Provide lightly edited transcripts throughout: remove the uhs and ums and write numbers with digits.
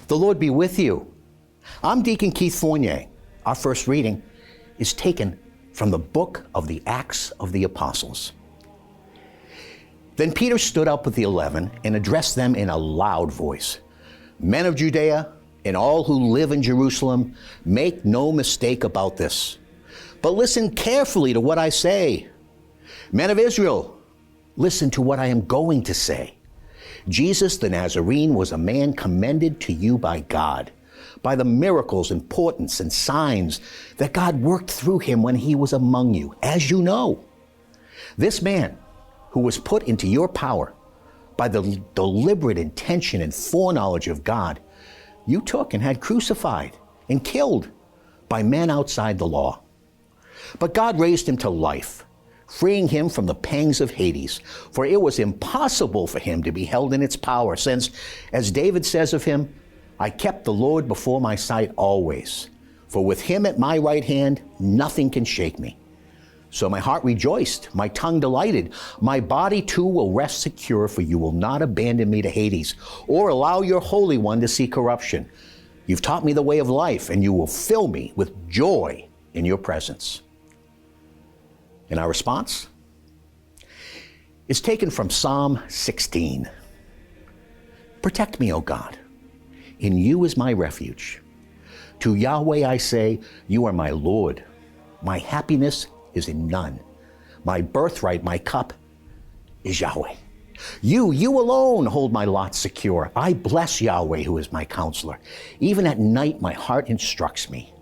The Lord be with you. I'm Deacon Keith Fournier. Our first reading is taken from the book of the Acts of the Apostles. Then Peter stood up with the 11 and addressed them in a loud voice. Men of Judea and all who live in Jerusalem, make no mistake about this, but listen carefully to what I say. Men of Israel, listen to what I am going to say. Jesus the Nazarene was a man commended to you by God, by the miracles and portents and signs that God worked through him when he was among you, as you know. This man, who was put into your power by the deliberate intention and foreknowledge of God, you took and had crucified and killed by men outside the law. But God raised him to life, freeing him from the pangs of Hades, for it was impossible for him to be held in its power, since, as David says of him, I kept the Lord before my sight always, for with him at my right hand, nothing can shake me. So my heart rejoiced, my tongue delighted, my body too will rest secure, for you will not abandon me to Hades, or allow your Holy One to see corruption. You've taught me the way of life, and you will fill me with joy in your presence. And our response is taken from Psalm 16. Protect me, O God. In you is my refuge. To Yahweh I say, you are my Lord. My happiness is in none. My birthright, my cup, is Yahweh. You alone hold my lot secure. I bless Yahweh, who is my counselor. Even at night my heart instructs me.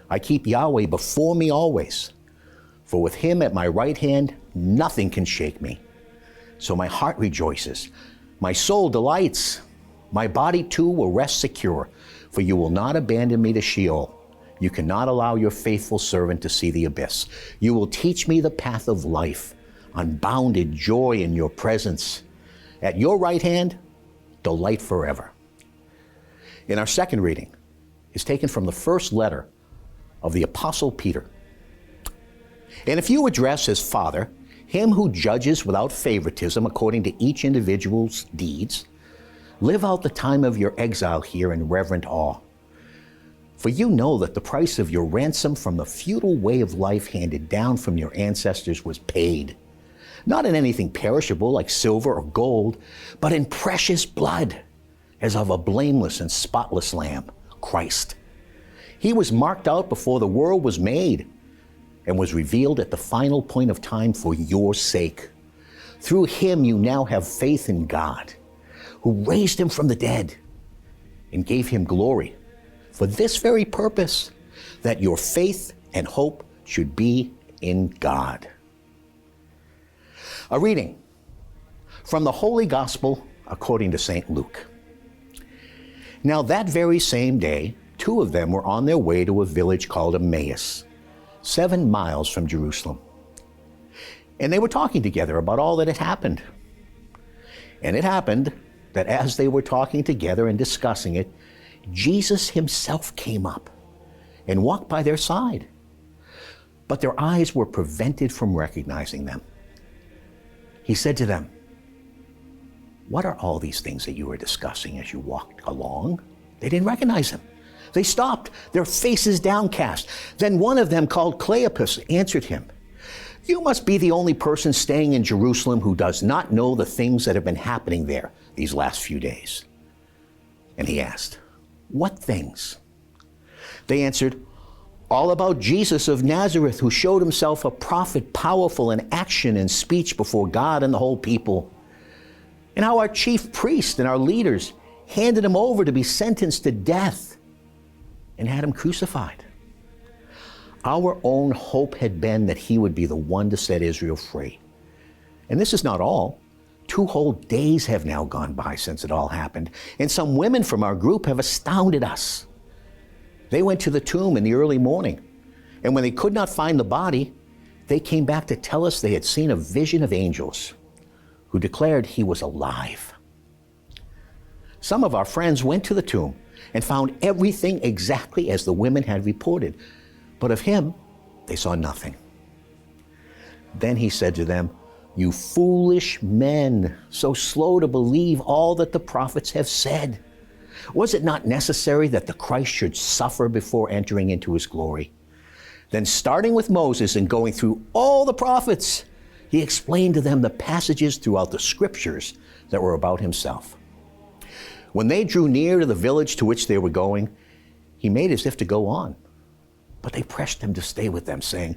I keep Yahweh before me always. For with him at my right hand, nothing can shake me. So my heart rejoices. My soul delights. My body too will rest secure, for you will not abandon me to Sheol. You cannot allow your faithful servant to see the abyss. You will teach me the path of life, unbounded joy in your presence. At your right hand, delight forever. In our second reading is taken from the first letter of the Apostle Peter. And if you address as Father, him who judges without favoritism according to each individual's deeds, live out the time of your exile here in reverent awe. For you know that the price of your ransom from the feudal way of life handed down from your ancestors was paid, not in anything perishable like silver or gold, but in precious blood, as of a blameless and spotless lamb, Christ. He was marked out before the world was made, and was revealed at the final point of time for your sake. Through him you now have faith in God, who raised him from the dead and gave him glory, for this very purpose, that your faith and hope should be in God. A reading from the Holy Gospel according to St. Luke. Now that very same day, 2 of them were on their way to a village called Emmaus, 7 miles from Jerusalem. And they were talking together about all that had happened. And it happened that as they were talking together and discussing it, Jesus himself came up and walked by their side. But their eyes were prevented from recognizing them. He said to them, "What are all these things that you were discussing as you walked along?" They didn't recognize him. They stopped, their faces downcast. Then one of them, called Cleopas, answered him, "You must be the only person staying in Jerusalem who does not know the things that have been happening there these last few days." And he asked, "What things?" They answered, "All about Jesus of Nazareth, who showed himself a prophet, powerful in action and speech before God and the whole people. And how our chief priests and our leaders handed him over to be sentenced to death and had him crucified. Our own hope had been that he would be the one to set Israel free. And this is not all. 2 whole days have now gone by since it all happened, and some women from our group have astounded us. They went to the tomb in the early morning, and when they could not find the body, they came back to tell us they had seen a vision of angels who declared he was alive. Some of our friends went to the tomb and found everything exactly as the women had reported, but of him they saw nothing." Then he said to them, "You foolish men, so slow to believe all that the prophets have said. Was it not necessary that the Christ should suffer before entering into his glory? Then starting with Moses and going through all the prophets, he explained to them the passages throughout the scriptures that were about himself. When they drew near to the village to which they were going, he made as if to go on. But they pressed him to stay with them, saying,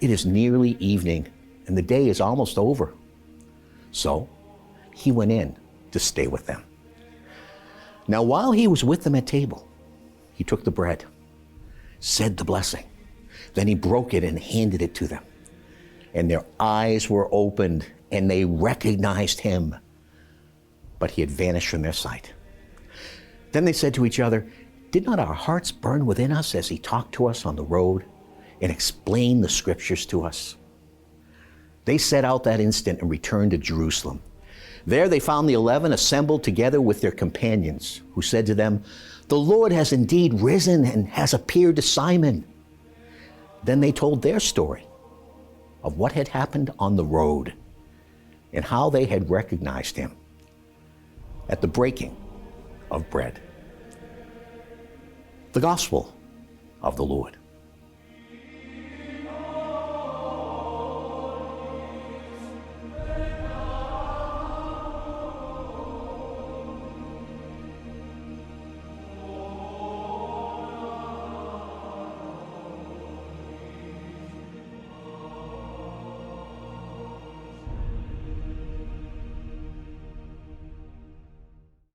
"It is nearly evening, and the day is almost over." So he went in to stay with them. Now while he was with them at table, he took the bread, said the blessing. Then he broke it and handed it to them. And their eyes were opened, and they recognized him, but he had vanished from their sight. Then they said to each other, "Did not our hearts burn within us as he talked to us on the road and explained the scriptures to us?" They set out that instant and returned to Jerusalem. There they found the 11 assembled together with their companions, who said to them, "The Lord has indeed risen and has appeared to Simon." Then they told their story of what had happened on the road and how they had recognized him at the breaking of bread. The Gospel of the Lord.